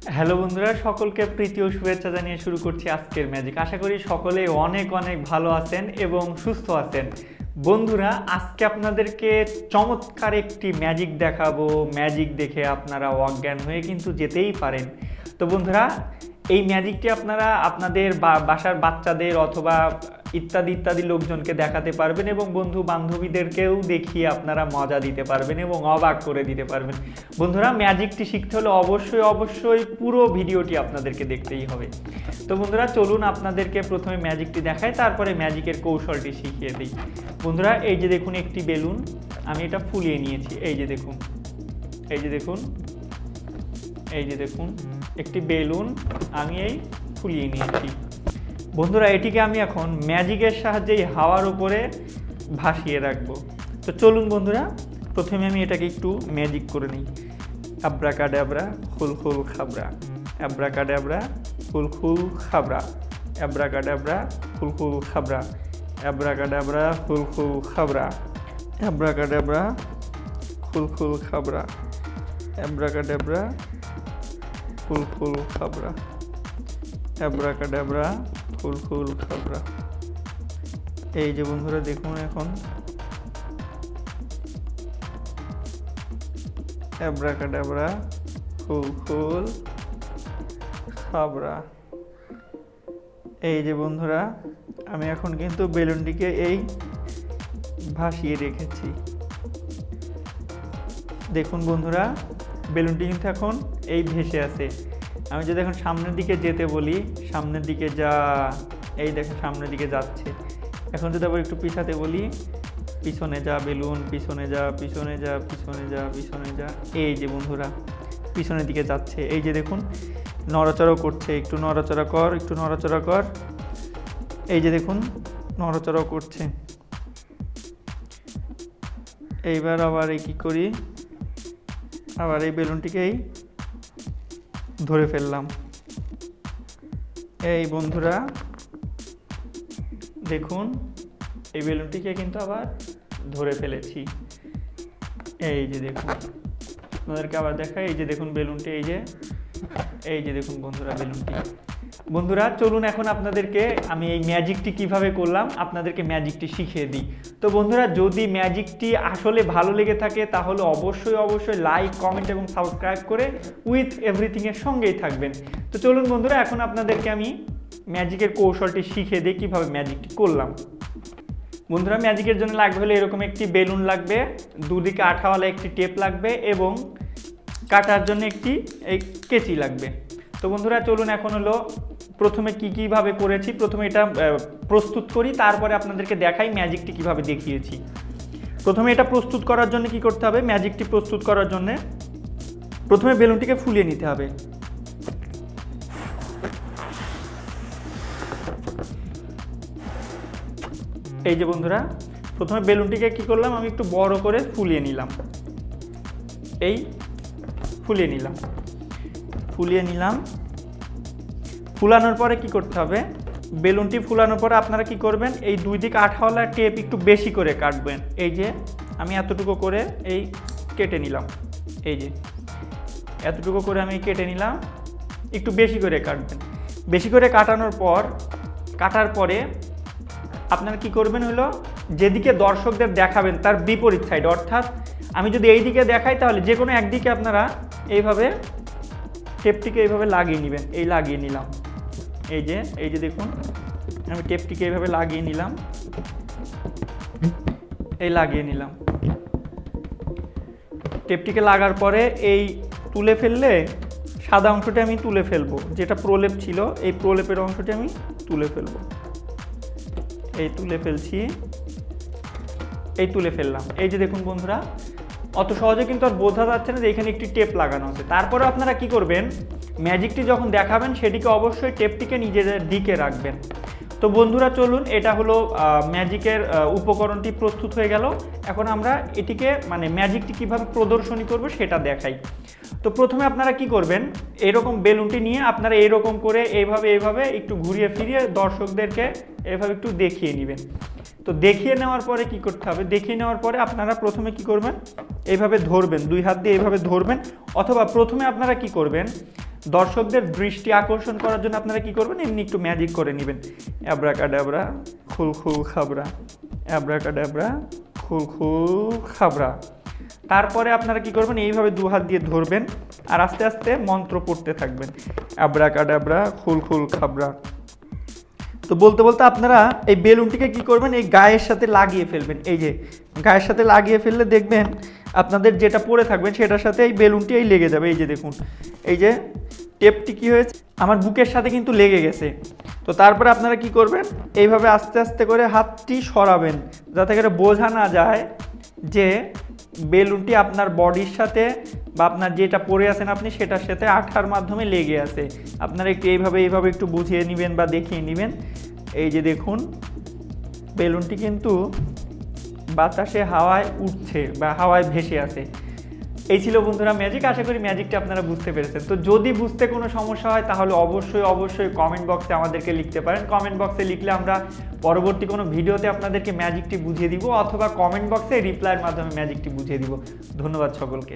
Hello বন্ধুরা, সকলকে প্রীতি ও শুভেচ্ছা জানিয়ে শুরু করছি আজকের ম্যাজিক। আশা করি সকলেই অনেক অনেক ভালো আছেন এবং সুস্থ আছেন। বন্ধুরা, আজকে আপনাদেরকে চমৎকার একটি ম্যাজিক দেখাবো। ম্যাজিক দেখে আপনারা অজ্ঞান হয়ে কিন্তু যেতেই পারেন। তো বন্ধুরা, এই ম্যাজিকটি আপনারা আপনাদের বাসার বাচ্চাদের অথবা ইত্যাদি ইত্যাদি লোকজনকে দেখাতে পারবেন এবং বন্ধু বান্ধবীদেরকেও দেখিয়ে আপনারা মজা দিতে পারবেন এবং অবাক করে দিতে পারবেন। বন্ধুরা, ম্যাজিকটি শিখতে হলে অবশ্যই অবশ্যই পুরো ভিডিওটি আপনাদেরকে দেখতেই হবে। তো বন্ধুরা, চলুন আপনাদেরকে প্রথমে ম্যাজিকটি দেখাই, তারপরে ম্যাজিকের কৌশলটি শিখিয়ে দিই। বন্ধুরা, এই যে দেখুন একটি বেলুন, আমি এটা ফুলিয়ে নিয়েছি। এই যে দেখুন, এই যে দেখুন, এই যে দেখুন একটি বেলুন আমি এই ফুলিয়ে নিয়েছি। বন্ধুরা, এটিকে আমি এখন ম্যাজিকের সাহায্যে হাওয়ার উপরে ভাসিয়ে রাখবো। তো চলুন বন্ধুরা, প্রথমে আমি এটাকে একটু ম্যাজিক করে নিই। আব্রাকাডাব্রা খুল খুল খাবরা, আব্রাকাডাব্রা খুল খুল খাবরা, আব্রাকাডাব্রা খুল খুল খাবরা, আব্রাকাডাব্রা খুল খুল খাবরা, আব্রাকাডাব্রা খুল খুল খাবরা, আব্রাকাডাব্রা খুল খুল খাবরা, আব্রাকাডাব্রা ফুল ফুল খাবরা। এই যে বন্ধুরা দেখুন, এখন আব্রাকাডাব্রা ফুল ফুল খাবরা। এই যে বন্ধুরা, আমি এখন কিন্তু বেলুনটিকে এই ভাসিয়ে রেখেছি। দেখুন বন্ধুরা, বেলুনটি কিন্তু এখন এই ভেসে আছে। আমি যদি এখন সামনের দিকে যেতে বলি, সামনের দিকে যা, এই দেখেন সামনের দিকে যাচ্ছে। এখন যদি আবার একটু পিছাতে বলি, পিছনে যা বেলুন, পিছনে যা, পিছনে যা, পিছনে যা, পিছনে যা। এই যে বন্ধুরা, পিছনের দিকে যাচ্ছে। এই যে দেখুন নড়াচড়া করছে, একটু নড়াচড়া কর, একটু নড়াচড়া কর। এই যে দেখুন নড়াচড়া করছে। এইবার আবার এই কী করি, আবার এই বেলুনটিকেই ধরে ফেললাম। এই বন্ধুরা দেখুন, এই বেলুনটিকে কিন্তু আবার ধরে ফেলেছি। এই যে দেখুন, আপনাদেরকে আবার দেখাই। এই যে দেখুন বেলুনটি, এই যে দেখুন বন্ধুরা বেলুনটি। বন্ধুরা, চলুন এখন আপনাদেরকে আমি এই ম্যাজিকটি কিভাবে করলাম আপনাদেরকে ম্যাজিকটি শিখিয়ে দিই। তো বন্ধুরা, যদি ম্যাজিকটি আসলে ভালো লেগে থাকে তাহলে অবশ্যই অবশ্যই লাইক, কমেন্ট এবং সাবস্ক্রাইব করে উইথ এভরিথিংয়ের সঙ্গেই থাকবেন। তো চলুন বন্ধুরা, এখন আপনাদেরকে আমি ম্যাজিকের কৌশলটি শিখিয়ে দিই কীভাবে ম্যাজিকটি করলাম। বন্ধুরা, ম্যাজিকের জন্য লাগবে হলো এরকম একটি বেলুন লাগবে, দুদিকে আঠাওয়ালা একটি টেপ লাগবে এবং কাটার জন্য একটি এই কেচি লাগবে। তো বন্ধুরা, চলুন এখন হলো প্রথমে কীভাবে করেছি, প্রথমে এটা প্রস্তুত করি, তারপরে আপনাদেরকে দেখাই ম্যাজিকটি কিভাবে দেখিয়েছি। প্রথমে এটা প্রস্তুত করার জন্য কি করতে হবে, ম্যাজিকটি প্রস্তুত করার জন্য প্রথমে বেলুনটিকে ফুলিয়ে নিতে হবে। এই যে বন্ধুরা, প্রথমে বেলুনটিকে কি করলাম, আমি একটু বড় করে ফুলিয়ে নিলাম। এই ফুলিয়ে নিলাম, ফুলিয়ে নিলাম। ফুলানোর পরে কি করতে হবে, বেলুনটি ফুলানোর পরে আপনারা কি করবেন, এই দুই দিক আঠাওয়ালা টেপ একটু বেশি করে কাটবেন। এই যে আমি এতটুকু করে এই কেটে নিলাম। এই যে এতটুকু করে আমি কেটে নিলাম, একটু বেশি করে কাটবেন। বেশি করে কাটার পরে আপনারা কি করবেন হলো, যেদিকে দর্শকদের দেখাবেন তার বিপরীত সাইড, অর্থাৎ আমি যদি এই দিকে দেখাই তাহলে যে কোনো একদিকে আপনারা এইভাবে টেপটিকে এইভাবে লাগিয়ে নেবেন। এই লাগিয়ে নিলাম। এই যে দেখুন, আমি টেপটিকে এইভাবে লাগিয়ে নিলাম, এই লাগিয়ে নিলাম। টেপটিকে লাগার পরে এই তুলে ফেললে সাদা অংশটি আমি তুলে ফেলবো, যেটা প্রলেপ ছিল এই প্রলেপের অংশটি আমি তুলে ফেলবো। এই তুলে ফেলছি, এই তুলে ফেললাম। এই যে দেখুন বন্ধুরা, অত সহজে কিন্তু আর বোঝা যাচ্ছে না যে এখানে একটি টেপ লাগানো আছে। তারপরে আপনারা কি করবেন, ম্যাজিকটি যখন দেখাবেন সেটিকে অবশ্যই টেপটিকে নিজেদের দিকে রাখবেন। তো বন্ধুরা, চলুন, এটা হলো ম্যাজিকের উপকরণটি প্রস্তুত হয়ে গেল। এখন আমরা এটিকে মানে ম্যাজিকটি কিভাবে প্রদর্শনী করব সেটা দেখাই। তো প্রথমে আপনারা কি করবেন, এরকম বেলুনটি নিয়ে আপনারা এরকম করে এইভাবে একটু ঘুরিয়ে ফিরিয়ে দর্শকদেরকে এভাবে একটু দেখিয়ে নেবেন। তো দেখিয়ে নেওয়ার পরে কি করতে হবে, দেখিয়ে নেওয়ার পরে আপনারা প্রথমে কি করবেন, এইভাবে ধরবেন, দুই হাত দিয়ে এইভাবে ধরবেন, অথবা প্রথমে আপনারা কি করবেন, দর্শকদের দৃষ্টি আকর্ষণ করার জন্য আপনারা কি করবেন, এমনি একটু ম্যাজিক করে নেবেন। অ্যাব্রাকাডাব্রা খুল খুল খাবরা, অ্যাব্রাকাডাব্রা খুল খুল খাবরা। তারপরে আপনারা কি করবেন, এইভাবে দু হাত দিয়ে ধরবেন আর আস্তে আস্তে মন্ত্র পড়তে থাকবেন, অ্যাব্রাকাডাব্রা খুল খুল খাবরা। তো বলতে বলতে আপনারা এই বেলুনটিকে কি করবেন, এই গায়ের সাথে লাগিয়ে ফেলবেন। এই যে গায়ের সাথে লাগিয়ে ফেললে দেখবেন আপনাদের যেটা পড়ে থাকবেন সেটার সাথে এই বেলুনটি এই লেগে যাবে। এই যে দেখুন, এই যে টেপটি কি হয়েছে, আমার বুকের সাথে কিন্তু লেগে গেছে। তো তারপরে আপনারা কি করবেন, এইভাবে আস্তে আস্তে করে হাতটি সরাবেন যাতে করে বোঝা না যায় যে বেলুনটি আপনার বডির সাথে বা আপনার যেটা পরে আছেন আপনি সেটার সাথে আঠার মাধ্যমে লেগে আছে। আপনারা একটু এইভাবে একটু বুঝিয়ে নেবেন বা দেখিয়ে নেবেন। এই যে দেখুন, বেলুনটি কিন্তু বাতাসে হাওয়ায় উঠছে বা হাওয়ায় ভেসে আছে। এই ছিল বন্ধুরা ম্যাজিক। আশা করি ম্যাজিকটা আপনারা বুঝতে পেরেছেন। তো যদি বুঝতে কোনো সমস্যা হয় তাহলে অবশ্যই কমেন্ট বক্সে আমাদেরকে লিখতে পারেন। কমেন্ট বক্সে লিখলে আমরা পরবর্তী কোনো ভিডিওতে আপনাদেরকে ম্যাজিকটি বুঝিয়ে দিব, অথবা কমেন্ট বক্সে রিপ্লাইয়ের মাধ্যমে ম্যাজিকটি বুঝিয়ে দিব। ধন্যবাদ সকলকে।